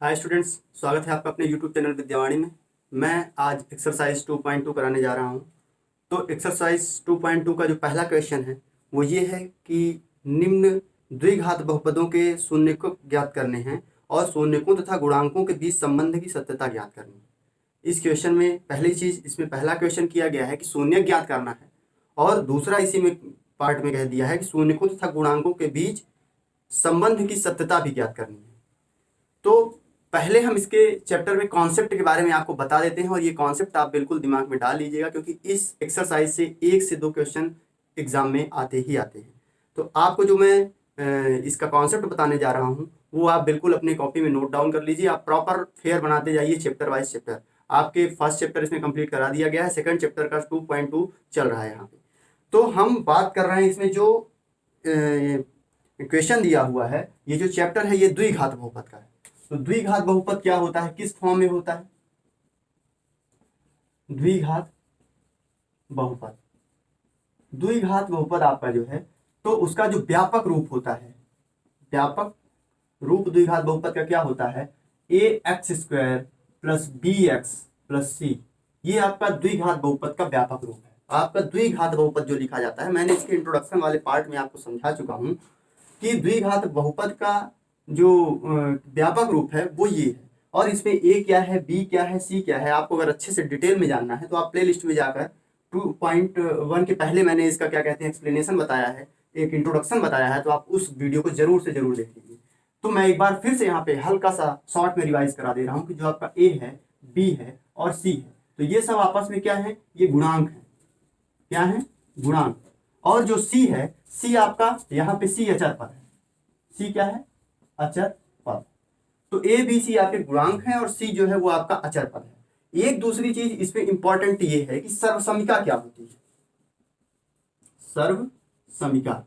Hi students, स्वागत है आपका अपने यूट्यूब चैनल विद्यावाणी में। मैं आज एक्सरसाइज 2.2 कराने जा रहा हूं। तो एक्सरसाइज 2.2 का जो पहला क्वेश्चन है वो ये है कि निम्न द्विघात बहुपदों के शून्यकों ज्ञात करने हैं और शून्यकों तथा गुणांकों के बीच संबंध की सत्यता ज्ञात करनी है। इस क्वेश्चन में पहली चीज, इसमें पहला क्वेश्चन किया गया है कि शून्य ज्ञात करना है, और दूसरा इसी में पार्ट में कह दिया है कि शून्यकों तथा गुणांकों के बीच संबंध की सत्यता भी ज्ञात करनी है। तो पहले हम इसके चैप्टर में कॉन्सेप्ट के बारे में आपको बता देते हैं, और ये कॉन्सेप्ट आप बिल्कुल दिमाग में डाल लीजिएगा, क्योंकि इस एक्सरसाइज से 1 से 2 क्वेश्चन एग्जाम में आते ही आते हैं। तो आपको जो मैं इसका कॉन्सेप्ट बताने जा रहा हूँ वो आप बिल्कुल अपने कॉपी में नोट डाउन कर लीजिए। आप प्रॉपर फेयर बनाते जाइए चैप्टर वाइज चैप्टर। आपके फर्स्ट चैप्टर इसमें कंप्लीट करा दिया गया है, सेकंड चैप्टर का 2.2 चल रहा है यहाँ पे। तो हम बात कर रहे हैं इसमें जो क्वेश्चन दिया हुआ है, ये जो चैप्टर है ये द्विघात बहुपद का है। तो द्विघात बहुपद क्या होता है, किस फॉर्म में होता है? द्विघात बहुपद, द्विघात बहुपद आपका जो है तो उसका जो व्यापक रूप होता है, व्यापक रूप द्विघात बहुपद का क्या होता है? ax² + bx + c। ये आपका द्विघात बहुपद का व्यापक रूप है। आपका द्विघात बहुपद जो लिखा जाता है, मैंने इसके इंट्रोडक्शन वाले पार्ट में आपको समझा चुका हूं कि द्विघात बहुपद का जो व्यापक रूप है वो ये है, और इसमें ए क्या है, बी क्या है, सी क्या है, आपको अगर अच्छे से डिटेल में जानना है तो आप प्ले लिस्ट में जाकर 2.1 के पहले मैंने इसका क्या कहते हैं एक्सप्लेनेशन बताया है, एक इंट्रोडक्शन बताया है, तो आप उस वीडियो को जरूर से जरूर देख लीजिए। तो मैं एक बार फिर से यहाँ पे हल्का सा शॉर्ट में रिवाइज करा दे रहा हूँ कि जो आपका ए है, बी है और सी है, तो ये सब आपस में क्या है? ये गुणांक है। क्या है? गुणांक। और जो सी है, सी आपका यहाँ पे सी अचर पद है। सी क्या है? अचर पद। तो ए बी सी आपके गुणांक हैं और सी जो है वो आपका अचर पद है। एक दूसरी चीज इसमें इंपॉर्टेंट ये है कि सर्वसमिका क्या होती है? सर्वसमिका,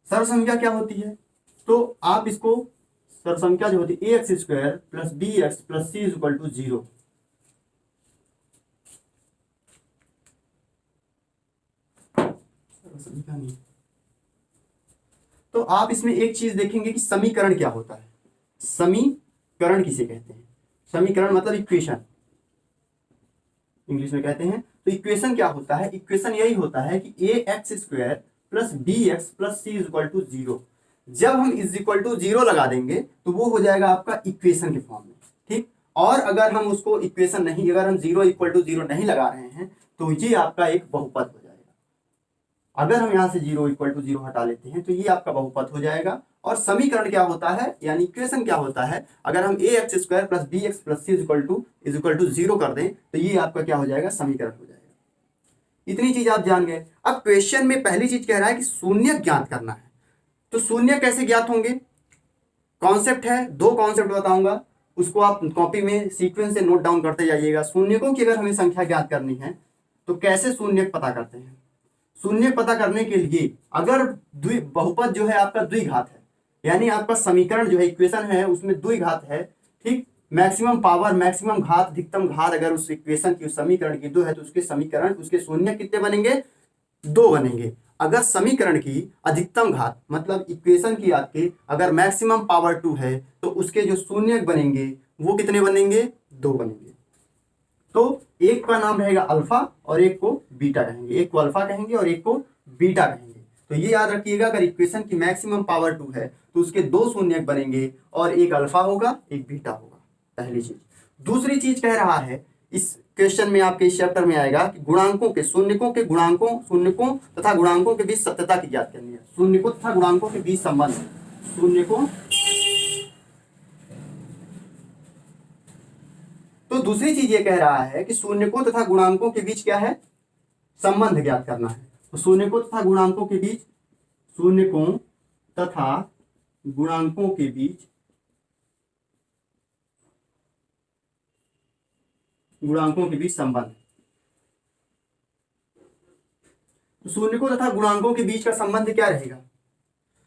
सर्वसमिका क्या होती है? तो आप इसको सर्वसमिका जो होती है ax² + bx + c = 0। सर्वसमिका नहीं। तो आप इसमें एक चीज देखेंगे कि समीकरण क्या होता है। समीकरण किसे कहते हैं? समीकरण मतलब इक्वेशन, इंग्लिश में कहते हैं। तो इक्वेशन क्या होता है? इक्वेशन यही होता है कि ax² + bx + c = 0। जब हम = 0 लगा देंगे तो वो हो जाएगा आपका इक्वेशन के फॉर्म में, ठीक। और अगर हम उसको इक्वेशन नहीं, अगर हम 0 = 0 नहीं लगा रहे हैं तो ये आपका एक बहुपद हो जाएगा। अगर हम यहाँ से 0 = 0 हटा लेते हैं तो ये आपका बहुपद हो जाएगा। और समीकरण क्या होता है, यानी इक्वेशन क्या होता है? अगर हम ax² + bx + c = 0 कर दें तो ये आपका क्या हो जाएगा? समीकरण हो जाएगा। इतनी चीज आप जान गए। अब क्वेश्चन में पहली चीज कह रहा है कि शून्य ज्ञात करना है। तो शून्य कैसे ज्ञात होंगे? कॉन्सेप्ट है, 2 कॉन्सेप्ट बताऊंगा, उसको आप कॉपी में सीक्वेंस से नोट डाउन करते जाइएगा। शून्यकों की अगर हमें संख्या ज्ञात करनी है तो कैसे शून्य पता करते हैं? शून्य पता करने के लिए अगर बहुपद जो है आपका द्विघात है, यानी आपका समीकरण जो है, इक्वेशन है, उसमें द्विघात है, ठीक। मैक्सिमम पावर, मैक्सिमम घात, अधिकतम घात अगर उस इक्वेशन की, उस समीकरण की 2 है तो उसके समीकरण, उसके शून्य कितने बनेंगे? 2 बनेंगे। अगर समीकरण की अधिकतम घात मतलब इक्वेशन की आपके अगर मैक्सिमम पावर 2 है तो उसके जो शून्य बनेंगे वो कितने बनेंगे? 2 बनेंगे। तो एक का नाम रहेगा अल्फा और एक को बीटा कहेंगे, एक को अल्फा कहेंगे और एक को बीटा कहेंगे। तो ये याद रखिएगा, अगर इक्वेशन की मैक्सिमम पावर 2 है तो उसके 2 शून्य बनेंगे और एक अल्फा होगा, एक बीटा होगा, पहली चीज। दूसरी चीज कह रहा है, इस क्वेश्चन में आपके इस चैप्टर में आएगा कि गुणांकों के, शून्यकों के गुणांकों, शून्यकों तथा गुणांकों के बीच सत्यता की ज्ञात करनी है। शून्यकों तथा गुणांकों के बीच संबंध, शून्यकों। तो दूसरी चीज ये कह रहा है कि शून्यकों तथा गुणांकों के बीच क्या है? संबंध ज्ञात करना है। तो शून्यकों तथा गुणांकों के बीच, शून्यकों तथा गुणांकों के बीच, गुणांकों के बीच संबंध। तो शून्यकों तथा गुणांकों के बीच का संबंध क्या रहेगा?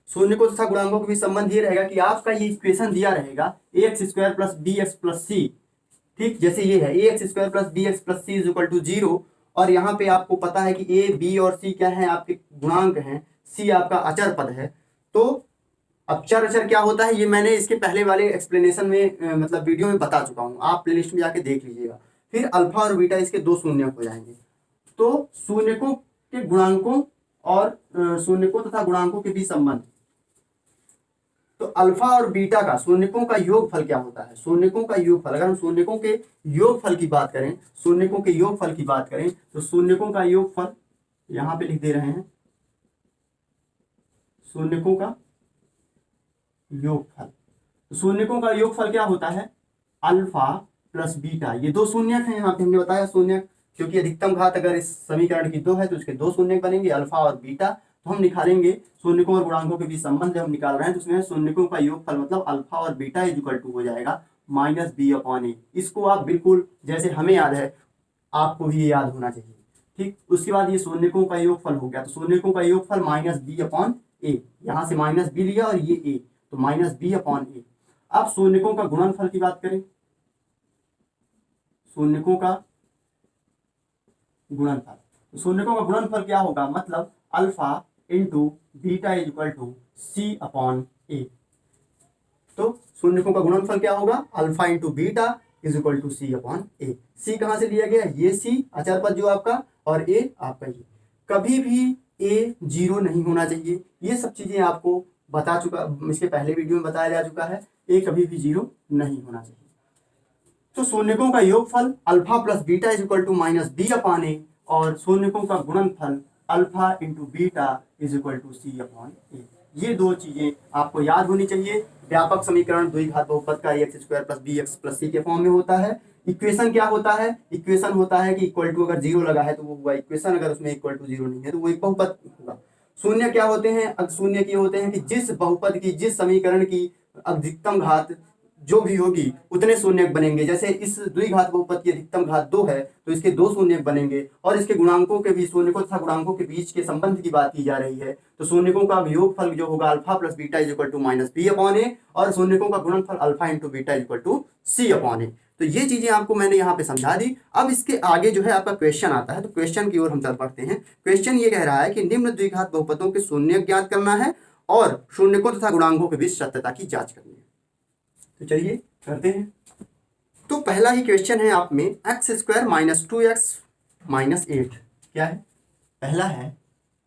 शून्यकों तथा गुणांकों के बीच संबंध ये रहेगा कि आपका ये इक्वेशन दिया रहेगा ax² + bx + c, ठीक। जैसे ये है ax² + bx + c = 0, और यहाँ पे आपको पता है कि a, b और c क्या है? आपके गुणांक हैं, c आपका अचर पद है। तो अब चर अचर क्या होता है ये मैंने इसके पहले वाले एक्सप्लेनेशन में मतलब वीडियो में बता चुका हूँ, आप प्लेलिस्ट में जाके देख लीजिएगा। फिर अल्फा और बीटा इसके दो शून्यक हो जाएंगे। तो शून्यकों के गुणांकों और शून्यकों तथा गुणांकों के बीच संबंध। तो अल्फा और बीटा का शून्यकों का योगफल क्या होता है? शून्यकों का योगफल, अगर हम शून्यकों के योगफल की बात करें, शून्यकों के योगफल की बात करें तो शून्यकों का योगफल यहां पे लिख दे रहे हैं, शून्यकों का योगफल। तो शून्यकों का योगफल क्या होता है? Alpha plus beta. ये दो शून्यक हैं, यहाँ पे हमने बताया शून्यक, क्योंकि अधिकतम घात अगर इस समीकरण की दो है तो इसके दो शून्यक बनेंगे, अल्फा और बीटा। तो हम निकालेंगे शून्यकों और गुणांकों के बीच संबंध जब हम निकाल रहे हैं तो उसमें शून्यकों का योगफल मतलब अल्फा और बीटा इज इक्वल टू हो जाएगा माइनस बी अपॉन ए। इसको आप बिल्कुल जैसे हमें याद है आपको भी ये याद होना चाहिए, ठीक। उसके बाद ये शून्यकों का योगफल हो गया, तो शून्यकों का योगफल माइनस बी अपॉन ए, यहाँ से माइनस बी लिया और ये ए, तो माइनस बी अपॉन ए। अब शून्यकों का गुणनफल की बात करें, शून्यकों का गुणनफल, तो शून्यकों का गुणनफल क्या होगा? मतलब alpha into beta is equal to C upon A. तो शून्यकों का गुणनफल क्या होगा? Alpha into beta is equal to C upon A. C कहां से लिया गया? ये सी अचर पद जो आपका, और ए आपका ये। कभी भी ए जीरो नहीं होना चाहिए, ये सब चीजें आपको बता चुका, इसके पहले वीडियो में बताया जा चुका है। ए कभी भी जीरो नहीं होना चाहिए। तो शून्यकों का योगफल alpha plus beta is equal to minus B upon A, और शून्यकों का गुणनफल alpha into beta is equal to C upon A. ये दो चीजें आपको याद होनी चाहिए। व्यापक समीकरण द्विघात बहुपद का X square plus B X plus C के फॉर्म में होता है। इक्वेशन क्या होता है? इक्वेशन होता है कि इक्वल टू अगर जीरो लगा है तो वो हुआ इक्वेशन, अगर उसमें इक्वल टू जीरो नहीं है तो वो एक बहुपद होगा। शून्य क्या होते हैं? शून्य ये होते हैं कि जिस बहुपद की, जिस समीकरण की अधिकतम घात जो भी होगी उतने शून्यक बनेंगे। जैसे इस द्विघात बहुपद की अधिकतम घात 2 है तो इसके दो शून्यक बनेंगे, और इसके गुणांकों के बीच, शून्यकों तथा गुणांकों के बीच के संबंध की बात की जा रही है। तो शून्यकों का योगफल जो होगा alpha plus beta is equal to minus B upon A, और शून्यकों का गुणनफल alpha into beta is equal to C upon A. तो ये चीजें आपको मैंने यहाँ पे समझा दी। अब इसके आगे जो है आपका क्वेश्चन आता है, तो क्वेश्चन की ओर हम चल पड़ते हैं। क्वेश्चन ये कह रहा है कि निम्न द्विघात बहुपदों के शून्यक ज्ञात करना है और शून्यकों तथा गुणांकों के बीच सत्यता की जांच करनी है। तो चलिए करते हैं। तो पहला ही क्वेश्चन है आप में, x square minus two x minus eight. क्या है? पहला है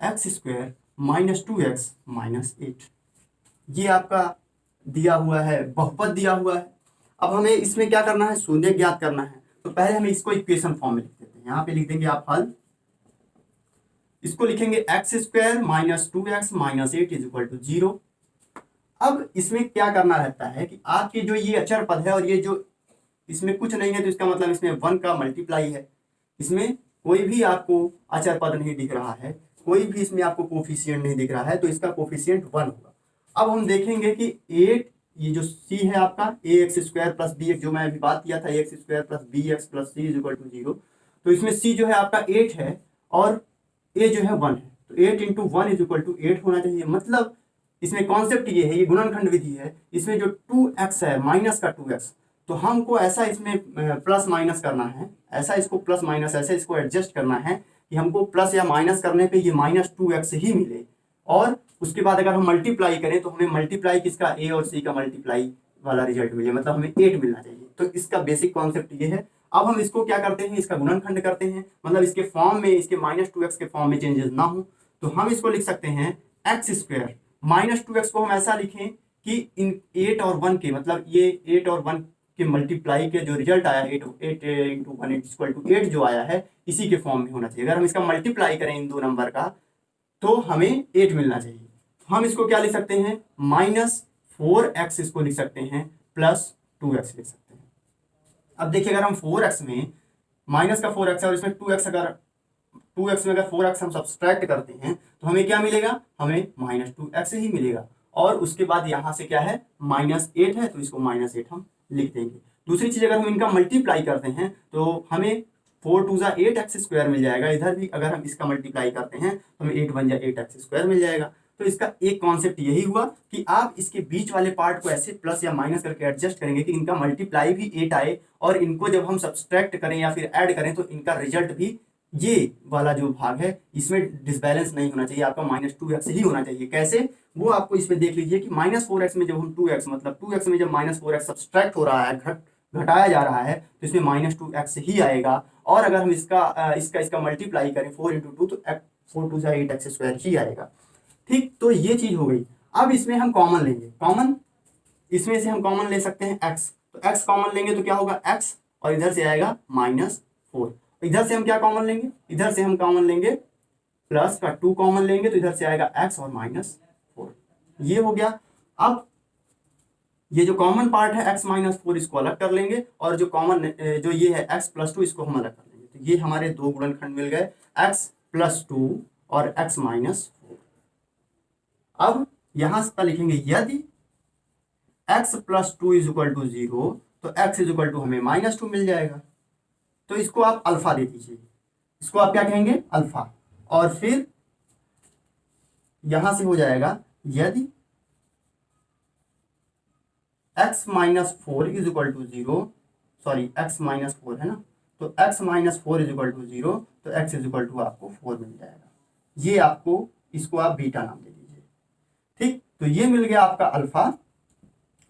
x square minus two x minus eight. ये आपका दिया हुआ है, बहुपद दिया हुआ है। अब हमें इसमें क्या करना है? शून्य ज्ञात करना है। तो पहले हमें इसको इक्वेशन फॉर्म में लिख देते हैं। यहाँ पे लिख देंगे आप हल, इसको लिखेंगे x square minus two x minus eight is equal to zero. अब इसमें क्या करना रहता है कि आपके जो ये अचर पद है और ये जो इसमें कुछ नहीं है तो इसका मतलब इसमें 1 का मल्टीप्लाई है। इसमें कोई भी आपको अचर पद नहीं दिख रहा है, कोई भी इसमें आपको कोफिशिएंट नहीं दिख रहा है, तो इसका कोफिशिएंट 1 होगा। अब हम देखेंगे कि 8, ये जो सी है आपका A X square plus B X, जो मैं अभी बात किया था A X square plus B X plus C is equal to zero. तो इसमें सी जो है आपका 8 है और ए जो है 1 है, तो 8 इंटू 1 इज इक्वल टू 8 होना चाहिए। मतलब इसमें कॉन्सेप्ट ये है, ये गुणनखंड विधि है। इसमें जो 2x है माइनस का 2x, तो हमको ऐसा इसमें प्लस माइनस करना है, ऐसा इसको प्लस माइनस ऐसे इसको एडजस्ट करना है कि हमको प्लस या माइनस करने पे ये माइनस 2x ही मिले, और उसके बाद अगर हम मल्टीप्लाई करें तो हमें मल्टीप्लाई किसका? ए और सी का मल्टीप्लाई वाला रिजल्ट मिले, मतलब हमें 8 मिलना चाहिए। तो इसका बेसिक कॉन्सेप्ट ये है। अब हम इसको क्या करते हैं? इसका गुणनखंड करते हैं, मतलब इसके फॉर्म में, इसके माइनस 2x के फॉर्म में चेंजेस ना हो। तो हम इसको लिख सकते हैं एक्स स्क्वायर माइनस 2x को हम ऐसा लिखें कि इन 8 और 1 के, मतलब ये 8 और 1 के मल्टीप्लाई के जो रिजल्ट आया 8 इंटू 1 इक्वल टू 8 जो आया है, इसी के फॉर्म में होना चाहिए। अगर हम इसका मल्टीप्लाई करें इन दो नंबर का तो हमें 8 मिलना चाहिए। हम इसको क्या लिख सकते हैं? माइनस 4x इसको लिख सकते हैं, प्लस 2x लिख सकते हैं। अब देखिए अगर हम 4x में माइनस का 4x है और इसमें 2x, अगर 2x में अगर 4x हम सब्सट्रैक्ट करते हैं तो हमें क्या मिलेगा? हमें माइनस 2x ही मिलेगा। और उसके बाद यहाँ से क्या है? माइनस 8 है, तो इसको माइनस 8 हम लिख देंगे। दूसरी चीज, अगर हम इनका मल्टीप्लाई करते हैं तो हमें 4 टू 8 एक्स स्क्वायर मिल जाएगा। इधर भी अगर हम इसका मल्टीप्लाई करते हैं तो हमें 8 1 8 एक्स स्क्वायर मिल जाएगा। तो इसका एक कॉन्सेप्ट यही हुआ कि आप इसके बीच वाले पार्ट को ऐसे प्लस या माइनस करके एडजस्ट करेंगे कि इनका मल्टीप्लाई भी 8 आए, और इनको जब हम सब्सट्रैक्ट करें या फिर ऐड करें तो इनका रिजल्ट भी ये वाला जो भाग है इसमें डिसबैलेंस नहीं होना चाहिए, आपका -2x ही होना चाहिए। कैसे, वो आपको इसमें देख लीजिए कि -4x में जब हम 2x मतलब 2x में जब -4x सब्सट्रैक्ट हो रहा है, घटाया जा रहा है, तो इसमें -2x ही आएगा। और अगर हम इसका मल्टीप्लाई करें 4 × 2 तो 4 × 2 = 8x² ही आएगा। ठीक, तो ये चीज हो गई। अब इसमें हम कॉमन लेंगे, कॉमन इसमें से हम कॉमन ले सकते हैं x, तो x कॉमन लेंगे तो क्या होगा x, और इधर से आएगा -4। इधर से हम क्या कॉमन लेंगे, इधर से हम कॉमन लेंगे प्लस का 2 कॉमन लेंगे तो इधर से आएगा x और -4, ये हो गया। अब ये जो कॉमन पार्ट है x -4 इसको अलग कर लेंगे, और जो कॉमन जो ये है x + 2 इसको हम अलग कर लेंगे। तो ये हमारे दो गुणनखंड मिल गए, x + 2 और x -4। अब यहां से लिखेंगे यदि x + 2 = 0 तो x = हमें -2 मिल जाएगा। तो इसको आप अल्फा दे दीजिए, इसको आप क्या कहेंगे, अल्फा। और फिर यहां से हो जाएगा यदि x -4 = 0, सॉरी x -4 है ना, तो x -4 = 0 तो x = आपको 4 मिल जाएगा। ये आपको, इसको आप बीटा नाम दे दीजिए। ठीक, तो ये मिल गया आपका अल्फा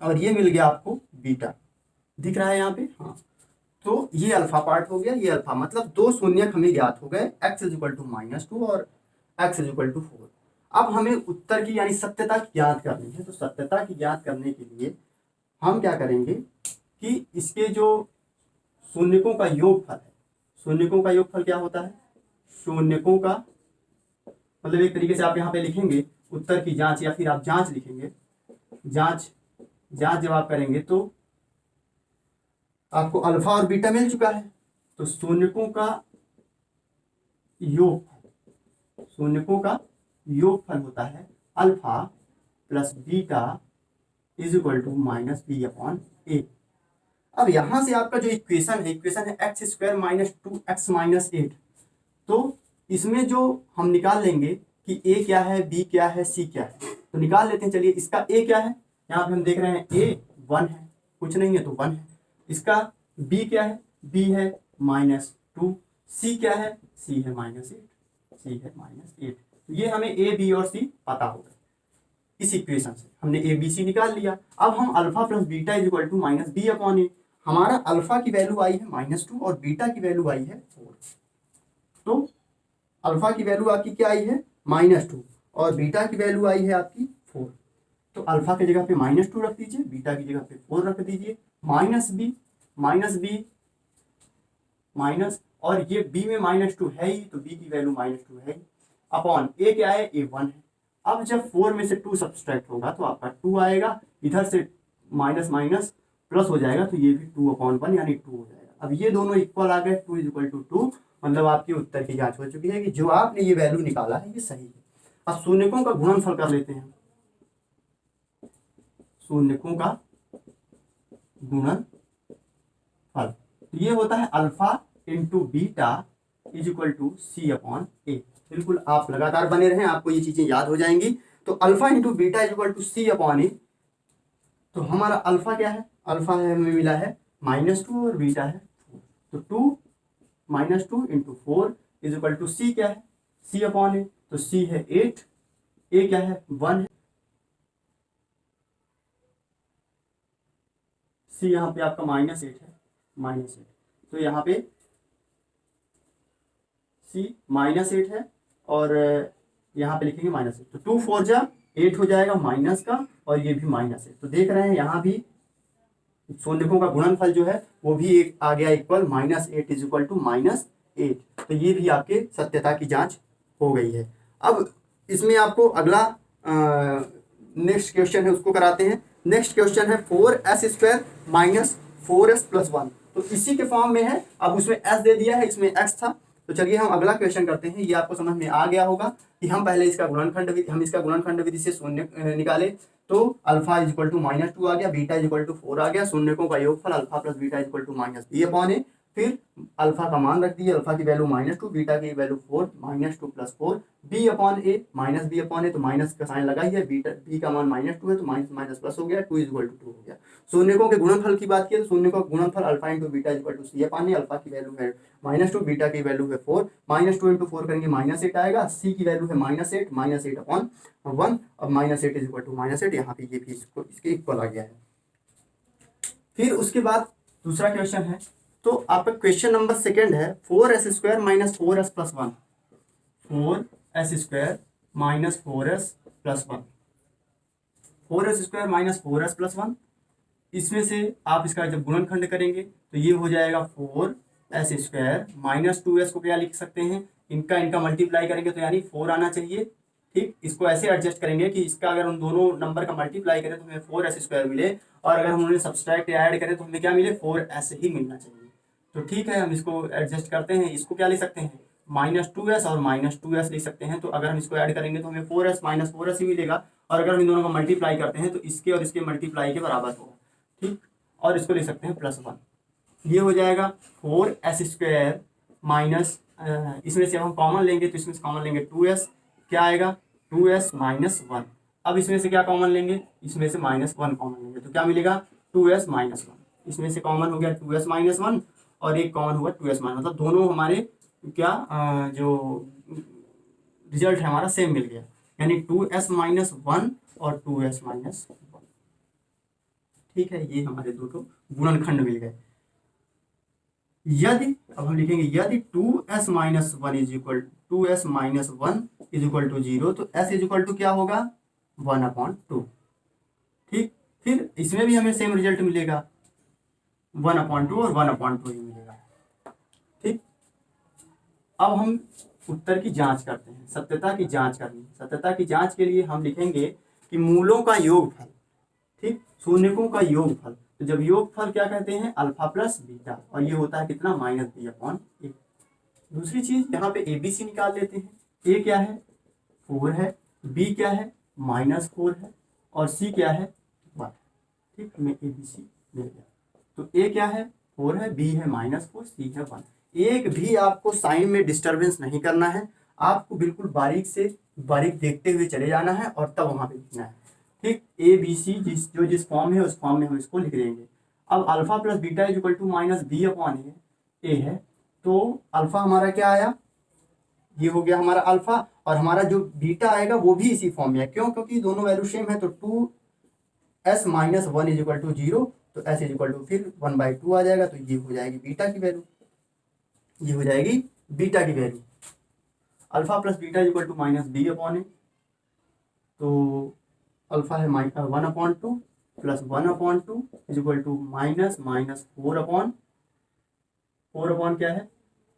और ये मिल गया आपको बीटा, दिख रहा है यहाँ पे, हाँ। तो ये अल्फा पार्ट हो गया, ये अल्फा, मतलब दो शून्यक हमें ज्ञात हो गए, x = -2 और x = 4। अब हमें उत्तर की यानी सत्यता की ज्ञात करनी है। तो सत्यता की ज्ञात करने के लिए हम क्या करेंगे कि इसके जो शून्यकों का योगफल है, शून्यकों का योगफल क्या होता है, शून्यकों का मतलब एक तरीके से आप यहाँ पे लिखेंगे उत्तर की जांच, या फिर आप जांच लिखेंगे, जांच जब आप करेंगे तो आपको अल्फा और बीटा मिल चुका है। तो शून्यकों का योगफल होता है अल्फा + बीटा = -b/a। अब यहां से आपका जो इक्वेशन है x² - 2x - 8। तो इसमें जो हम निकाल लेंगे कि a क्या है, b क्या है, c क्या है, तो निकाल लेते हैं। चलिए, इसका a क्या है, यहाँ पे हम देख रहे हैं a 1 है, कुछ नहीं है तो 1 है। इसका b क्या है, b है -2, c क्या है, c है -8। तो ये हमें a b और c पता होगा। इस इक्वेशन से हमने a b c निकाल लिया। अब हम अल्फा + बीटा = -b/a। हमारा अल्फा की वैल्यू आई है -2 और बीटा की वैल्यू आई है 4। तो अल्फा की वैल्यू आपकी क्या आई है, -2, और बीटा की वैल्यू आई है आपकी 4। तो अल्फा की जगह पे -2 रख दीजिए, बीटा की जगह पे 4 रख दीजिए, -b माइनस, और ये b में -2 है ही, तो b की वैल्यू -2 है ही, अपॉन a क्या है, a 1 है। अब जब 4 में से 2 सब्सट्रैक्ट होगा तो आपका 2 आएगा, इधर से माइनस माइनस प्लस हो जाएगा, तो ये भी 2/1 यानी 2 हो जाएगा। अब ये दोनों इक्वल आ गए, 2 = 2, मतलब आपकी उत्तर की जांच हो चुकी है कि जो आपने ये वैल्यू निकाला है ये सही है। अब शून्यकों का गुणनफल कर लेते हैं, शून्यकों का गुणनफल, तो ये होता है अल्फा × बीटा = c/a। बिल्कुल आप लगातार बने रहें, आपको ये चीजें याद हो जाएंगी। तो अल्फा × बीटा = c/a। तो हमारा अल्फा क्या है, अल्फा है हमें मिला है -2 और बीटा है 4। तो 2 -2 × 4 = c क्या है, c/a। तो c है 8, a क्या है 1 है, c यहाँ पे आपका -8 है, -8। तो यहाँ पे c -8 है और यहाँ पे लिखेंगे -8। तो 2 4 जा 8 हो जाएगा माइनस का, और ये भी -8। तो देख रहे हैं यहाँ भी शून्यकों का गुणनफल जो है वो भी एक आ गया इक्वल, -8 = -8। तो ये भी आपके सत्यता की जांच हो गई है। अब इसमें आपको अगला नेक्स्ट क्वेश्चन है उसको कराते हैं। नेक्स्ट क्वेश्चन है 4s² - 4s + 1। तो इसी के फॉर्म में है, अब उसमें s दे दिया है, इसमें x था। तो चलिए हम अगला क्वेश्चन करते हैं। ये आपको समझ में आ गया होगा कि हम पहले इसका गुणनखंड विधि से शून्य निकाले, तो अल्फा = -2 आ गया, बीटा = 4 आ गया, शून्यकों का योगफल अल्फा + बीटा = -b/a। फिर अल्फा का मान रख दिए, अल्फा की वैल्यू -2, बीटा की value 4, -2 + 4, B upon A, minus B upon A, तो माइनस का साइन लगा ही है, बीटा बी का मान -2 है तो माइनस माइनस प्लस हो गया, 2 = 2 हो गया। शून्यकों के गुणनफल की बात की तो शून्यकों का गुणनफल अल्फा इंटू बीटा = सी अपॉन ए, अल्फा की वैल्यू है -2, बीटा की वैल्यू है 4, -2 × 4 करेंगे -8 आएगा, सी की वैल्यू है -8, -8 अपॉन 1, अब -8 = -8, यहाँ पे ये भी इसके इक्वल आ गया है। फिर उसके बाद दूसरा क्वेश्चन है, तो आपका क्वेश्चन नंबर सेकंड है 4s² - 4s + 1, 4s² - 4s + 1, 4s² - 4s + 1, इसमें से आप इसका जब गुणनखंड करेंगे तो ये हो जाएगा 4s² - 2s को क्या लिख सकते हैं, इनका मल्टीप्लाई करेंगे तो यानी 4 आना चाहिए। ठीक, इसको ऐसे एडजस्ट करेंगे कि इसका अगर हम दोनों नंबर का मल्टीप्लाई करें तो हमें 4s² मिले, और अगर हम उन्हें सब्सट्रैक्ट या ऐड करें तो हमें क्या मिले, 4s ही मिलना चाहिए। तो ठीक है, हम इसको एडजस्ट करते हैं, इसको क्या लिख सकते हैं, -2s और -2s लिख सकते हैं। तो अगर हम इसको ऐड करेंगे तो हमें 4s - 4s ही मिलेगा, और अगर हम इन दोनों का मल्टीप्लाई करते हैं तो इसके और इसके मल्टीप्लाई के बराबर होगा। ठीक, और इसको लिख सकते हैं +1, ये हो जाएगा 4s² माइनस, इसमें से हम कॉमन लेंगे तो इसमें से कॉमन लेंगे 2s, क्या आएगा 2s - 1। अब इसमें से क्या कॉमन लेंगे, इसमें से -1 कॉमन लेंगे तो क्या मिलेगा 2s - 1, इसमें से कॉमन हो गया 2s - 1 और एक कॉमन हुआ 2s - मतलब दोनों हमारे क्या जो रिजल्ट है हमारा सेम मिल गया, यानी 2s - 1 और 2s - 1। ठीक है, ये हमारे दो गुणनखंड मिल गए। यदि अब हम लिखेंगे यदि 2s - 1 = 0, तो s = क्या होगा 1/2। ठीक, फिर इसमें भी हमें सेम रिजल्ट मिलेगा 1/2 और 1/2 ही मिलेगा। ठीक, अब हम उत्तर की जांच करते हैं, सत्यता की जांच करनी है। सत्यता की जांच के लिए हम लिखेंगे कि मूलों का योगफल, ठीक, शून्यकों का योगफल, तो जब योगफल क्या कहते हैं, अल्फा प्लस बीटा, और ये होता है कितना -b/a। दूसरी चीज यहाँ पे ABC निकाल लेते हैं, a क्या है 4 है, b क्या है -4 है, और c क्या है 1। ठीक, हमें ABC मिल गया। तो a क्या है 4 है, b है -4, c है 1। एक भी आपको साइन में डिस्टर्बेंस नहीं करना है, आपको बिल्कुल बारीक से बारीक देखते हुए चले जाना है और तब वहां पे लिखना है। ठीक, ABC जिस फॉर्म है उस फॉर्म में हम इसको लिख देंगे। अब अल्फा प्लस बीटा = -b/a है, तो अल्फा हमारा क्या आया, ये हो गया हमारा अल्फा, और हमारा जो बीटा आएगा वो भी इसी फॉर्म में है, क्यों, क्योंकि दोनों वैल्यू सेम है। तो 2s - 1 = 0, तो s = फिर 1/2 आ जाएगा, तो ये हो जाएगी बीटा की वैल्यू, ये हो जाएगी बीटा की value. Alpha plus beta = -b/a, तो अल्फा है 1/2 प्लस 1/2 = -4 क्या है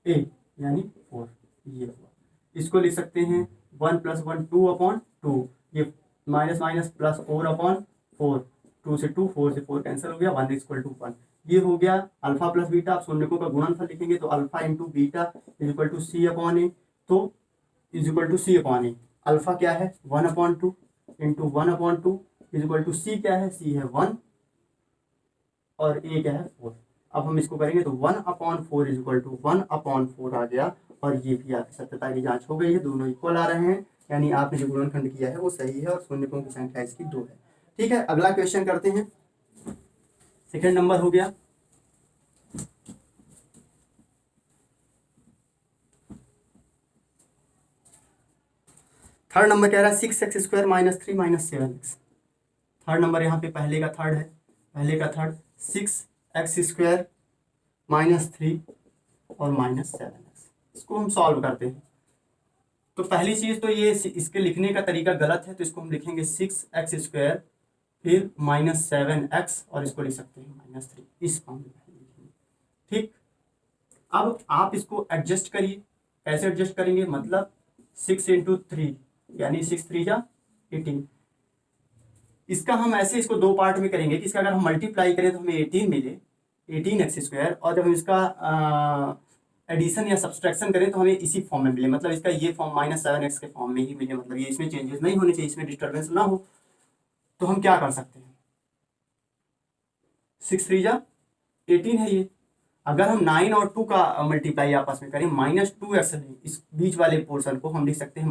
a, यानी 4, ये हुआ। इसको लिख सकते हैं 1 + 1 2/2, ये माइनस माइनस प्लस 4/4, 2 से 2, 4 से 4 कैंसिल हो गया, 1 = 1। ये हो गया अल्फा प्लस बीटा। आप शून्यकों का गुणनफल लिखेंगे तो अल्फा इंटू बीटा = c/a, तो c/a, अल्फा क्या है 1/2 इंटू 1/2 = c क्या है, c है 1 और a क्या है 4। अब हम इसको करेंगे तो 1/4 = 1/4 आ गया, और ये भी आपकी सत्यता की जांच हो गई है, दोनों इक्वल आ रहे हैं, यानी आपने जो गुणनखंड किया है वो सही है और शून्यकों की संख्या इसकी 2 है। ठीक है, अगला क्वेश्चन करते हैं, सेकंड नंबर हो गया। थर्ड नंबर कह रहा है 6x² - 3 - 7x। थर्ड नंबर यहाँ पे पहले का थर्ड है, पहले का थर्ड 6x² - 3 और -7x। इसको हम सॉल्व करते हैं। तो पहली चीज तो ये इसके लिखने का तरीका गलत है, तो इसको हम लिखेंगे 6x² फिर -7x और इसको लिख सकते हैं -3, इस फॉर्म में लिखेंगे। ठीक, अब आप इसको एडजस्ट करिए, कैसे एडजस्ट करेंगे, मतलब 6 × 3 यानी 6 3 जा 18। इसका हम ऐसे इसको दो पार्ट में करेंगे कि इसका अगर हम मल्टीप्लाई करें तो हमें 18 मिले, 18x², और जब हम इसका एडिशन या सब्सट्रैक्शन करें तो हमें इसी फॉर्म में मिले, मतलब इसका ये फॉर्म -7x के फॉर्म में ही मिले, मतलब ये इसमें चेंजेस नहीं होने चाहिए, इसमें डिस्टर्बेंस ना हो। तो हम क्या कर सकते हैं, 6 3 जा 18 है ये, अगर हम 9 और 2 का मल्टीप्लाई आपस में करें -2x, इस बीच वाले पोर्शन को हम लिख सकते हैं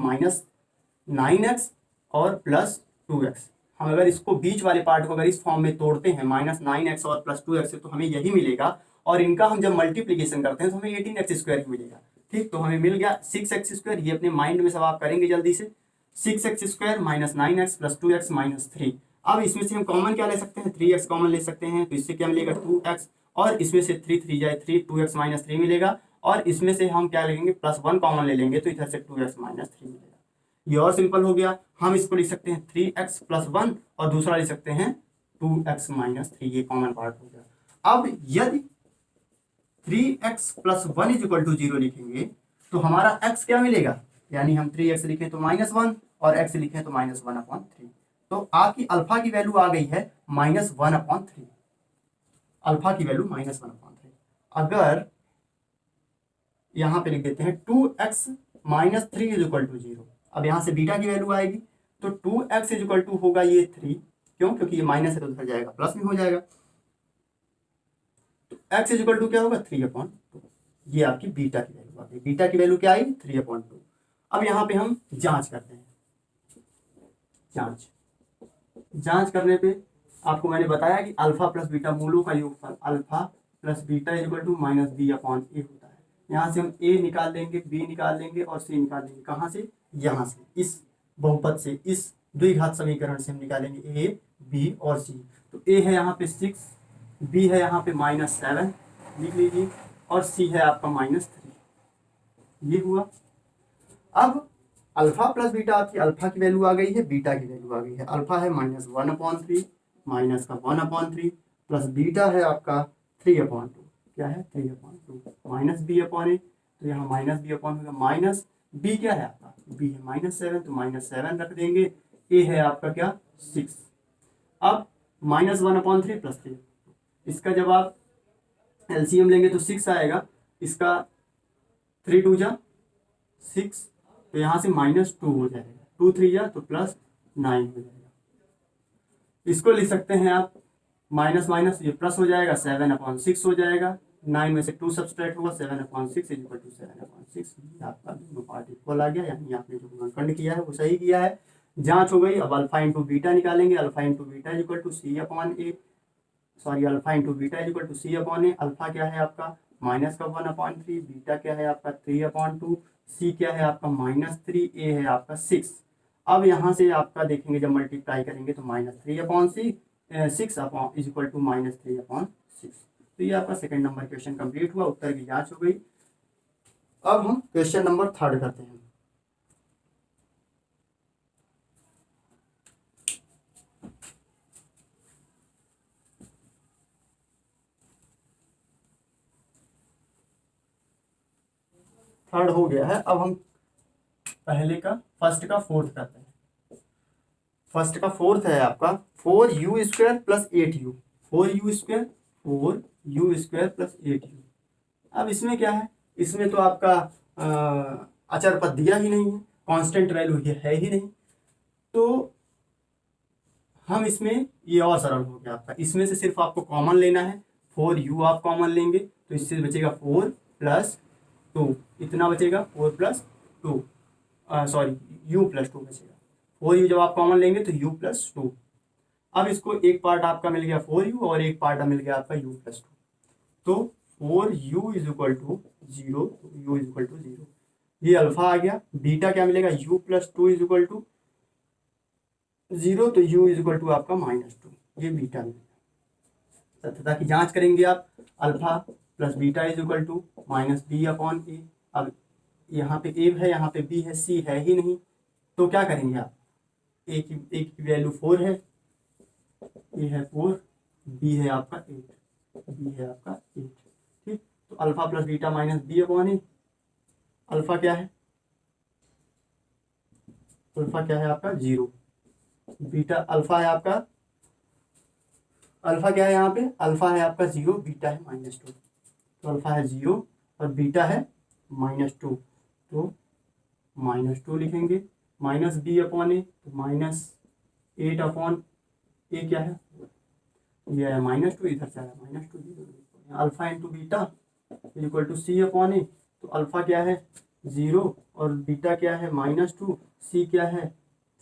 -9x और +2x। हम अगर इसको बीच वाले पार्ट को अगर इस फॉर्म में तोड़ते हैं -9x और +2x से, तो हमें यही मिलेगा। और इनका हम जब मल्टीप्लीकेशन करते हैं तो हमें 18x² मिलेगा। ठीक, तो हमें मिल गया 6x²। ये अपने माइंड में सब आप करेंगे जल्दी से। 6x² -9x + 2x -3। अब इसमें से हम कॉमन क्या ले सकते हैं, 3x कॉमन ले सकते हैं, तो इससे क्या मिलेगा 2x, और इसमें से 3 3 जाए 3, 2x -3 मिलेगा। और इसमें से हम क्या लेंगे, +1 कॉमन ले लेंगे, तो इधर से 2x -3 मिलेगा। ये और सिंपल हो गया। हम इसको लिख सकते हैं 3x + 1 और दूसरा लिख सकते हैं 2x -3, ये कॉमन पार्ट हो गया। अब यदि 3x + 1 = 0 लिखेंगे तो हमारा x क्या मिलेगा, यानी हम 3x लिखें तो -1 और x लिखें तो -1/3। तो आपकी अल्फा की वैल्यू आ गई है -1/3। अल्फा की वैल्यू -1/3। अगर यहाँ पे लिख देते हैं 2x -3 = 0। अब यहाँ से बीटा की वैल्यू आएगी, तो 2x = होगा ये 3, क्यों, क्योंकि ये माइनस है तो उधर जाएगा प्लस में हो जाएगा। तो x = क्या होगा 3/2। ये आपकी बीटा की वैल्यू आ गई। बीटा की वैल्यू क्या आई 3/2। अब यहाँ पे हम जांच करते हैं। जांच करने पे आपको मैंने बताया कि अल्फा प्लस बीटा मूलों का योगफल अल्फा प्लस बीटा = -b/a होता है। यहाँ से हम a निकाल लेंगे, b निकाल लेंगे और c निकाल लेंगे। कहाँ से, यहाँ से, इस बहुपद से, इस द्विघात समीकरण से हम निकालेंगे a, b और c। तो a है यहाँ पे 6, b है यहाँ पे -7 लिख लीजिए, और c है आपका -3। ये हुआ। अब अल्फा प्लस बीटा, आपकी अल्फा की वैल्यू आ गई है, बीटा की वैल्यू आ गई है। अल्फा है -1/3, माइनस का 1/3, प्लस बीटा है आपका 3/2। क्या है 3/2 -b/a, तो यहाँ -b/, होगा माइनस b क्या है आपका, b है -7, तो -7 रख देंगे। a है आपका क्या 6। अब -1/3 + 3, इसका जब आप एलसीएम लेंगे तो 6 आएगा। इसका 3 2 जा 6, तो यहाँ से -2 हो जाएगा, 2 3 जा तो +9 हो जाएगा। इसको लिख सकते हैं आप माइनस माइनस, ये प्लस हो जाएगा, 7/6 हो जाएगा। 9 में से 2 सब्सट्रैक्ट होगा, 7/6 = 7/6। आपका दोनों पार्ट इक्वल आ गया, यानी आपने जो गुणनखंड किया है वो सही किया है। जांच हो गई। अब अल्फा इंटू बीटा निकालेंगे। Alpha into beta = c/a, sorry, alpha into beta = c/a। Alpha क्या है आपका -1/3, बीटा क्या है आपका 3/2, सी क्या है आपका -3, ए है आपका 6। अब यहाँ से आपका देखेंगे जब मल्टीप्लाई करेंगे तो -3/6 -3/6। तो ये आपका सेकंड नंबर क्वेश्चन कंप्लीट हुआ, उत्तर की जांच हो गई। अब हम क्वेश्चन नंबर 3 करते हैं। थर्ड हो गया है। अब हम पहले का फर्स्ट का फोर्थ करते हैं। फर्स्ट का फोर्थ है आपका 4u² + 8u। 4u² + 8u। अब इसमें क्या है, इसमें तो आपका अचर पद दिया ही नहीं है, कांस्टेंट वैल्यू है ही नहीं। तो हम इसमें ये और सरल हो गया आपका। इसमें से सिर्फ आपको कॉमन लेना है, 4u आप कॉमन लेंगे तो इससे बचेगा 4 + 2, इतना बचेगा 4 + 2, सॉरी u + 2 बचेगा। 4u जब आप कॉमन लेंगे तो u + 2। अब इसको एक पार्ट आपका मिल गया 4u और एक पार्ट मिल गया आपका u + 2। तो 4u = 0, u = 0। ये अल्फा आ गया। बीटा क्या मिलेगा, u + 2 = 0, तो u = आपका -2। ये बीटा मिलेगा। सत्यता की जांच करेंगे आप। Alpha plus beta = -b/a। अब यहाँ पे a है, यहाँ पे b है, c है ही नहीं, तो क्या करेंगे आप, a की वैल्यू 4 है, a है 4, b है आपका 8, ठीक। तो alpha plus beta -b/a। Alpha क्या है, अल्फा क्या है आपका 0। बीटा अल्फा है आपका, अल्फा क्या है यहाँ पे, अल्फा है आपका 0, बीटा है -2। तो अल्फा है 0 और बीटा है -2, तो -2 लिखेंगे। -b/a तो -8/a क्या है, ये है -2, इधर से आया -2। Alpha into beta equal to C upon A. तो अल्फा क्या है 0 और बीटा क्या है -2, सी क्या है,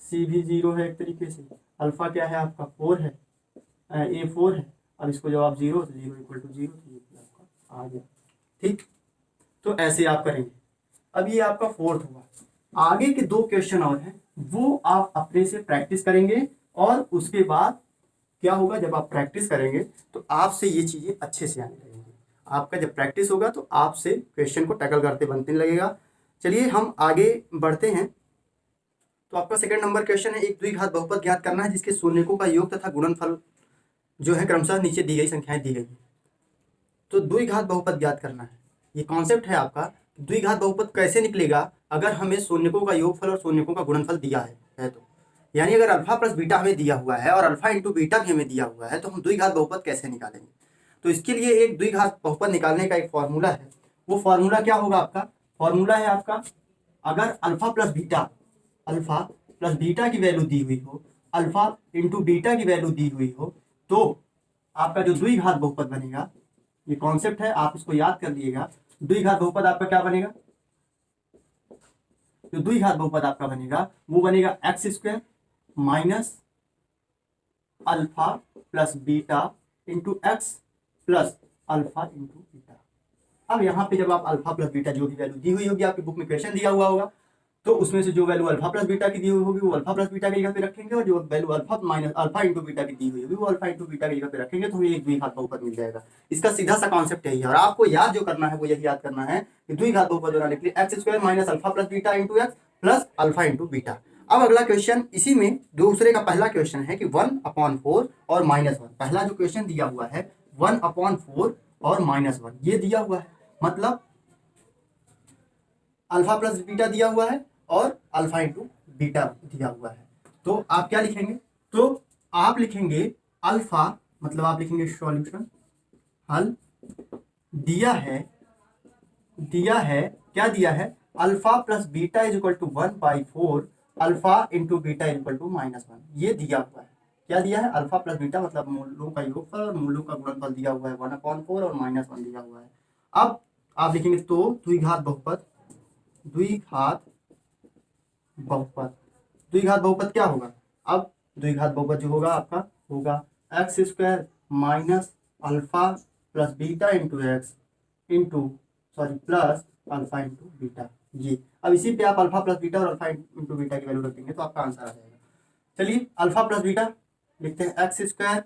सी भी 0 है एक तरीके से, अल्फा क्या है आपका 4 है, ए 4 है। अब इसको जब आप 0 तो 0 इक्वल टू 0 तो ये आपका आ गया। ठीक, तो ऐसे आप करेंगे। अब ये आपका फोर्थ हुआ। आगे के 2 क्वेश्चन और हैं, वो आप अपने से प्रैक्टिस करेंगे और उसके बाद क्या होगा, जब आप प्रैक्टिस करेंगे तो आपसे ये चीज़ें अच्छे से आने लगेंगी। आपका जब प्रैक्टिस होगा तो आपसे क्वेश्चन को टैकल करते बनने लगेगा। चलिए हम आगे बढ़ते हैं। तो आपका सेकंड नंबर क्वेश्चन है, एक द्विघात बहुपद ज्ञात करना है जिसके शून्यकों का योग तथा गुणनफल जो है क्रमशः नीचे दी गई संख्याएं दी गई। तो द्विघात बहुपद ज्ञात करना है, ये कॉन्सेप्ट है आपका। द्विघात बहुपद कैसे निकलेगा, अगर हमें शून्यकों का योगफल और शून्यकों का गुणनफल दिया है तो यानी अगर अल्फा प्लस बीटा हमें दिया हुआ है और अल्फा इंटू बीटा भी हमें दिया हुआ है, तो हम द्विघात बहुपद कैसे निकालेंगे। तो इसके लिए एक द्विघात बहुपद निकालने का एक फॉर्मूला है। वो फॉर्मूला क्या होगा आपका, फॉर्मूला है आपका, अगर अल्फा प्लस बीटा की वैल्यू दी हुई हो, अल्फा इंटू बीटा की वैल्यू दी हुई हो, तो आपका जो द्विघात बहुपद बनेगा, ये कॉन्सेप्ट है, आप इसको याद कर लीजिएगा। द्विघात बहुपद आपका क्या बनेगा, जो द्विघात बहुपद आपका बनेगा वो बनेगा x square minus alpha plus beta into x plus alpha into beta. अब यहाँ पे जब आप अल्फा प्लस बीटा जो भी वैल्यू दी हुई होगी, आपकी बुक में क्वेश्चन दिया हुआ होगा, तो उसमें से जो वैल्यू अल्फा प्लस बीटा की दी हुई होगी वो अल्फा प्लस बीटा की जगह पे रखेंगे, और जो वैल्यू अल्फा इंटू बीटा की दी हुई होगी वो अल्फा इंटू बीटा की जगह पे रखेंगे, तो हमें एक द्विघात बहुपद मिल जाएगा। इसका सीधा सा कॉन्सेप्ट यही है, और आपको याद जो करना है वो यही याद करना है कि द्विघात बहुपद बनाने के लिए x square minus alpha plus beta into x plus alpha into beta. अब अगला क्वेश्चन इसी में दूसरे का पहला क्वेश्चन है कि 1/4 और -1। पहला जो क्वेश्चन दिया हुआ है 1/4 और -1 ये दिया हुआ है, मतलब अल्फा प्लस बीटा दिया हुआ है और अल्फा इंटू बीटा दिया हुआ है। तो आप क्या लिखेंगे, तो आप लिखेंगे अल्फा, मतलब आप लिखेंगे सॉल्यूशन हल, दिया है क्या दिया है, alpha plus beta is equal to 1/4 alpha into beta is equal to -1, ये दिया हुआ है। क्या दिया है, अल्फा प्लस बीटा मतलब मूलों का योगफल और मूलों का गुणनफल दिया हुआ है 1/4 और -1 दिया हुआ है। अब आप लिखेंगे तो द्विघात बहुपद क्या होगा, अब द्विघात बहुपद जो होगा आपका होगा x square minus alpha plus beta into x plus alpha into beta. ये अब इसी पे आप अल्फा प्लस बीटा और अल्फा इंटू बीटा की वैल्यू रख देंगे तो आपका आंसर आ जाएगा। चलिए अल्फा प्लस बीटा लिखते हैं, x square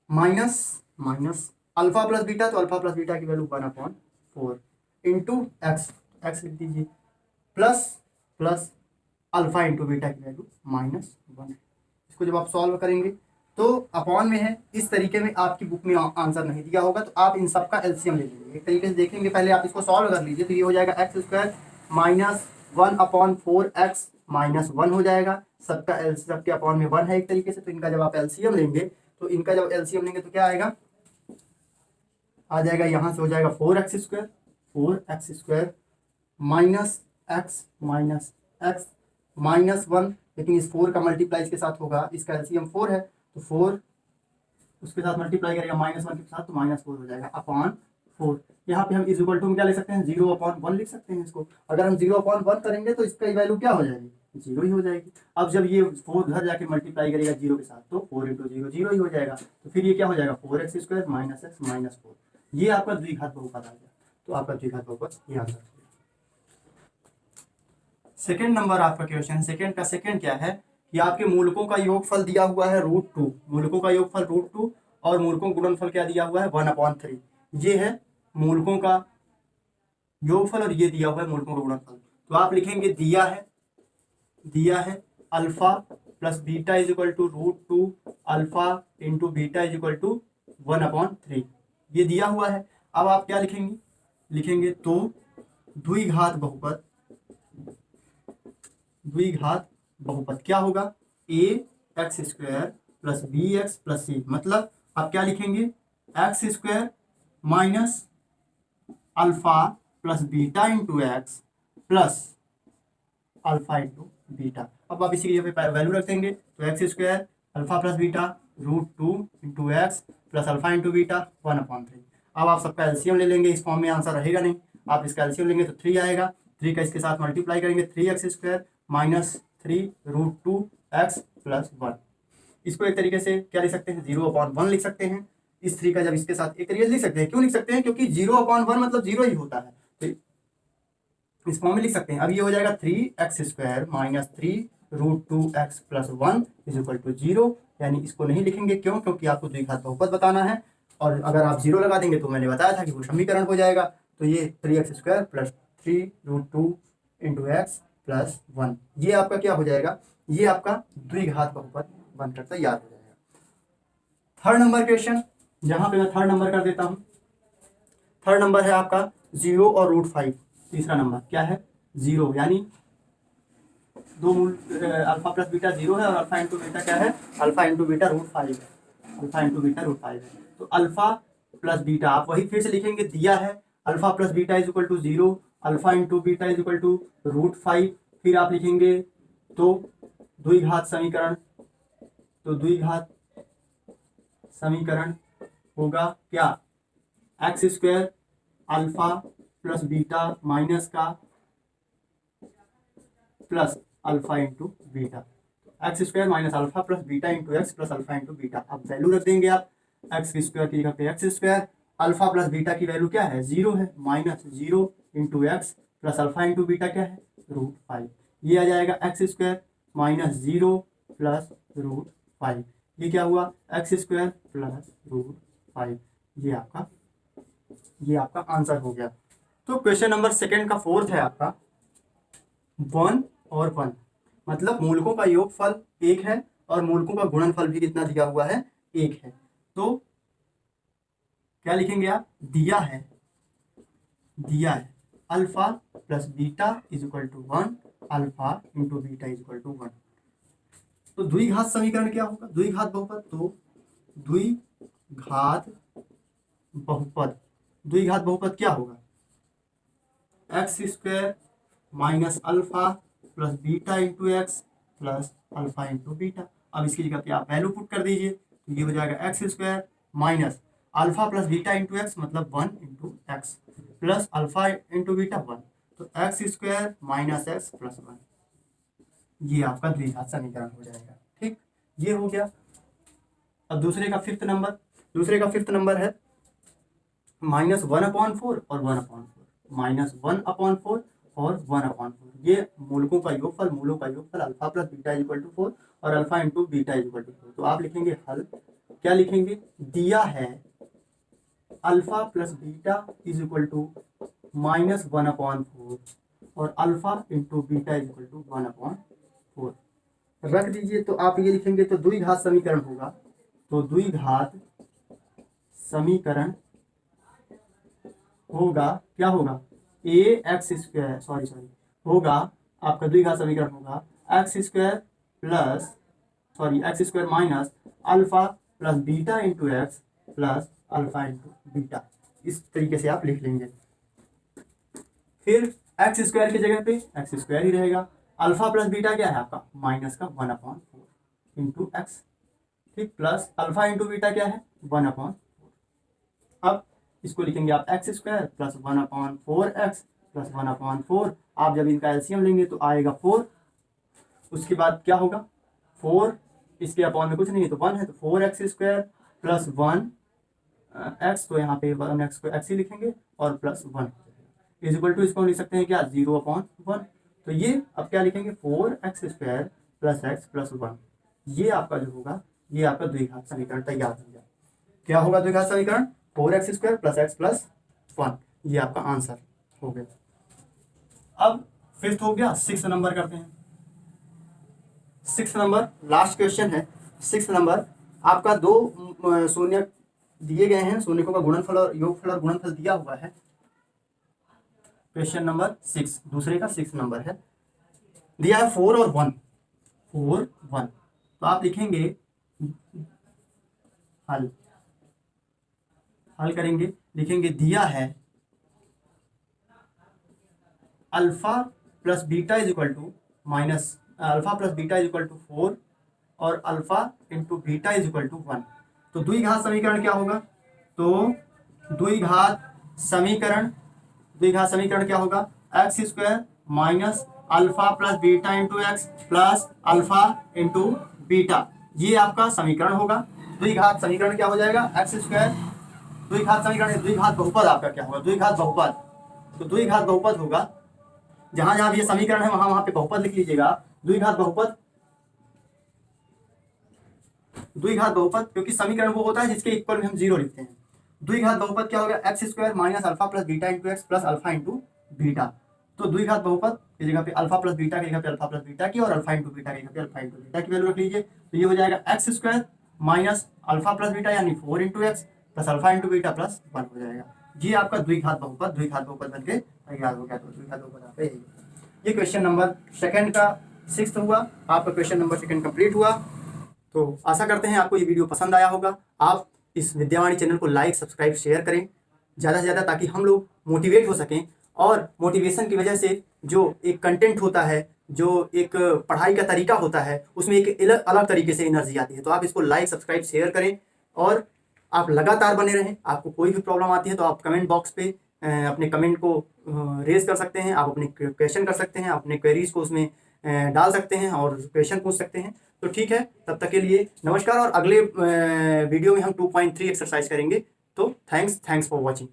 minus alpha plus beta, तो अल्फा प्लस बीटा की वैल्यू 1/4 इंटू एक्स लिख दीजिए प्लस अल्फा इंटू बीटा की वैल्यू -1। इसको जब आप सॉल्व करेंगे तो अपॉन में है, इस तरीके में आपकी बुक में आंसर नहीं दिया होगा, तो आप इन सब का एलसीएम ले लीजिए। एक तरीके से देखेंगे, पहले आप इसको सॉल्व कर लीजिए, तो ये हो जाएगा एक्स स्क्वायर -1/4 एक्स -1 हो जाएगा। सबके अपॉन में 1 है एक तरीके से, तो इनका जब आप एलसीएम लेंगे तो तो क्या आएगा, आ जाएगा यहाँ से हो जाएगा 4x स्क्वायर माइनस एक्स -1, लेकिन इस 4 का मल्टीप्लाई इसके साथ होगा, इसका एलसीएम 4 है तो 4 उसके साथ मल्टीप्लाई करेगा -1 के साथ, तो -4 हो जाएगा अपॉन 4। यहाँ पे हम इज इक्वल टू क्या लिख सकते हैं, 0/1 लिख सकते हैं इसको। अगर हम 0/1 करेंगे तो इसका वैल्यू क्या हो जाएगी, 0 ही हो जाएगी। अब जब ये 4 घर जाके मल्टीप्लाई करेगा 0 के साथ, तो 4 × 0 0 ही हो जाएगा, तो फिर ये क्या हो जाएगा 4x स्क्वायर माइनस x -4। ये आपका द्विघात बहुपद आ गया, तो आपका द्विघात बहुपद ये आंसर। सेकंड नंबर आपका क्वेश्चन, सेकंड क्या है कि आपके मूलकों का योगफल दिया हुआ है √2, मूलकों का योगफल √2 और मूलकों का गुणनफल क्या दिया हुआ है 1/3। ये है मूलकों का योगफल और ये दिया हुआ है मूलकों का गुणनफल। तो आप लिखेंगे दिया है alpha plus beta is equal to √2 alpha into beta is equal to 1/3, ये दिया हुआ है। अब आप क्या लिखेंगे तो द्विघात बहुपद क्या होगा, ax square plus bx plus c, मतलब आप क्या लिखेंगे x square minus alpha plus beta into x plus alpha into beta. अब आप इसी की जगह पे वैल्यू रख देंगे, तो x square alpha plus beta √2 into x plus alpha into beta 1/3। अब आप सबका एलसीएम ले लेंगे, इस फॉर्म में आंसर रहेगा नहीं, आप इसका एलसीएम लेंगे तो 3 आएगा, 3 का इसके साथ मल्टीप्लाई करेंगे 3x² माइनस 3√2x प्लस 1। इसको एक तरीके से क्या लिख सकते हैं, 0/1 लिख सकते हैं। इस 3 का जब इसके साथ एक तरीके से लिख सकते हैं, क्यों लिख सकते हैं, क्योंकि 0/1 मतलब 0 ही होता है, तो इस फॉर्म में लिख सकते हैं। अब ये हो जाएगा 3x² minus 3√2x plus 1 is equal to 0, यानी इसको नहीं लिखेंगे, क्यों, क्योंकि आपको द्विघात बहुपद बताना है, और अगर आप 0 लगा देंगे तो मैंने बताया था कि वो समीकरण हो जाएगा। तो ये 3x² plus 3√2 into x plus 1, ये आपका क्या हो जाएगा, ये आपका द्विघात बहुपद बनकर तैयार हो जाएगा। थर्ड नंबर क्वेश्चन, जहां पे मैं थर्ड नंबर कर देता हूं। थर्ड नंबर है आपका 0 और √5। तीसरा नंबर क्या है, 0, यानी दो मूल अल्फा प्लस बीटा 0 है, और अल्फा इंटू बीटा क्या है, अल्फा इंटू बीटा √5 है, अल्फा इंटू बीटा √5 है। तो अल्फा प्लस बीटा आप वही फिर से लिखेंगे, दिया है alpha plus beta is equal to 0, alpha into beta is equal to √5, फिर आप लिखेंगे तो द्विघात समीकरण, तो द्विघात समीकरण होगा क्या, x² alpha plus beta minus का plus alpha into beta, x² minus alpha plus beta into x plus alpha into beta. अब वैल्यू रख देंगे आप, x² की जगह पे x², अल्फा प्लस बीटा की वैल्यू क्या है, 0 है, minus 0 into x plus alpha into beta क्या है, √5, ये आ जाएगा x² माइनस 0 प्लस √5, ये क्या हुआ, x² प्लस √5, ये आपका आंसर हो गया। तो क्वेश्चन नंबर सेकंड का फोर्थ है आपका 1 और 1, मतलब मूलकों का योगफल 1 है और मूलकों का गुणनफल भी कितना दिया हुआ है, 1 है। तो क्या लिखेंगे आप, दिया है alpha plus beta is equal to 1, alpha into beta is equal to 1। तो द्विघात समीकरण क्या होगा, द्विघात बहुपद, तो द्विघात बहुपद क्या होगा, x² minus alpha plus beta into x plus alpha into beta. अब इसकी जगह पे आप वैल्यू पुट कर दीजिए, तो ये हो जाएगा x² minus alpha plus beta into x मतलब 1 into x plus alpha into beta 1, तो x² माइनस एक्स प्लस 1, ये आपका द्विघात समीकरण हो जाएगा। ठीक, ये हो गया। अब दूसरे का फिफ्थ नंबर है -1/4 और 1/4, -1/4 और 1/4, ये मूलकों का योगफल alpha plus beta is equal to 4 और alpha into beta is equal to 4। तो आप लिखेंगे हल, क्या लिखेंगे, दिया है alpha plus beta is equal to -1/4 और alpha into beta is equal to 1/4 रख दीजिए। तो आप ये लिखेंगे तो द्विघात समीकरण होगा, तो द्विघात समीकरण होगा, क्या होगा, होगा आपका द्विघात समीकरण होगा x² minus alpha plus beta into x plus alpha into beta, इस तरीके से आप लिख लेंगे। फिर x² की जगह पे x² ही रहेगा, अल्फा प्लस बीटा क्या है आपका, माइनस का 1/4 इंटू एक्स, ठीक, प्लस अल्फा इंटू बीटा क्या है, 1/4। अब इसको लिखेंगे आप x² प्लस 1/4x प्लस 1/4, आप जब इनका एलसीएम लेंगे तो आएगा 4, उसके बाद क्या होगा, 4 इसके अपॉन में कुछ नहीं है तो 1 है, तो 4x² प्लस 1x, तो यहाँ पे 1x को x ही लिखेंगे और प्लस 1 इज इक्वल टू, इसको लिख सकते हैं क्या, 0/1। तो ये अब क्या लिखेंगे, 4x² प्लस x प्लस 1, ये आपका जो होगा, ये आपका द्विघात समीकरण तैयार हो गया। क्या होगा द्विघात समीकरण, 4x² प्लस x प्लस 1, ये आपका आंसर हो गया। अब फिफ्थ हो गया, 6th नंबर करते हैं। 6th नंबर लास्ट क्वेश्चन है। 6th नंबर आपका 2 शून्य दिए गए हैं, शून्यकों का गुणनफल और योगफल और गुणनफल दिया हुआ है। क्वेश्चन नंबर 6 दूसरे का 6th नंबर है, दिया है 4 और 1, तो आप लिखेंगे हल करेंगे, लिखेंगे दिया है alpha plus beta is equal to alpha plus beta is equal to 4 और alpha into beta is equal to 1। तो द्विघात समीकरण क्या होगा, तो द्विघात समीकरण क्या होगा, x square minus alpha plus beta into x plus alpha into beta, ये आपका समीकरण होगा। द्विघात समीकरण क्या हो जाएगा, एक्स स्क्वायर, द्विघात समीकरण, द्विघात बहुपद आपका क्या होगा, द्विघात बहुपद, तो द्विघात बहुपद होगा, जहां जहां ये समीकरण है वहां वहां पे बहुपद लिख लीजिएगा। द्विघात बहुपद, द्विघात बहुपद क्योंकि समीकरण वो होता है जिसके इक्वल में हम जीरो लिखते हैं। द्विघात बहुपद क्या होगा, x square minus alpha plus beta into x plus alpha into beta. तो द्विघात बहुपद की जगह पे अल्फा प्लस बीटा की जगह पे अल्फा प्लस बीटा की और अल्फा इंटू बीटा की जगह पे अल्फा इंटू बीटा की वैल्यू रख लीजिए। तो ये हो जाएगा x square minus alpha plus beta यानी 4 into x plus alpha into beta plus 1 हो जाएगा। ये आपका द्विघात बहुपद बन के तैयार हो गया। तो द्विघात बहुपद आपका यही होगा। ये क्वेश्चन नंबर सेकंड का 6 हुआ, आपका क्वेश्चन नंबर सेकंड कंप्लीट हुआ। तो आशा करते हैं आपको ये वीडियो पसंद आया होगा। आप इस विद्यावाणी चैनल को लाइक सब्सक्राइब शेयर करें ज़्यादा से ज़्यादा, ताकि हम लोग मोटिवेट हो सकें, और मोटिवेशन की वजह से जो एक कंटेंट होता है, जो एक पढ़ाई का तरीका होता है, उसमें एक अलग तरीके से एनर्जी आती है। तो आप इसको लाइक सब्सक्राइब शेयर करें और आप लगातार बने रहें। आपको कोई भी प्रॉब्लम आती है तो आप कमेंट बॉक्स पे अपने कमेंट को रेज कर सकते हैं, आप अपने क्वेश्चन कर सकते हैं, अपने क्वेरीज को उसमें डाल सकते हैं और क्वेश्चन पूछ सकते हैं। तो ठीक है, तब तक के लिए नमस्कार, और अगले वीडियो में हम 2.3 एक्सरसाइज करेंगे। तो थैंक्स फॉर वॉचिंग।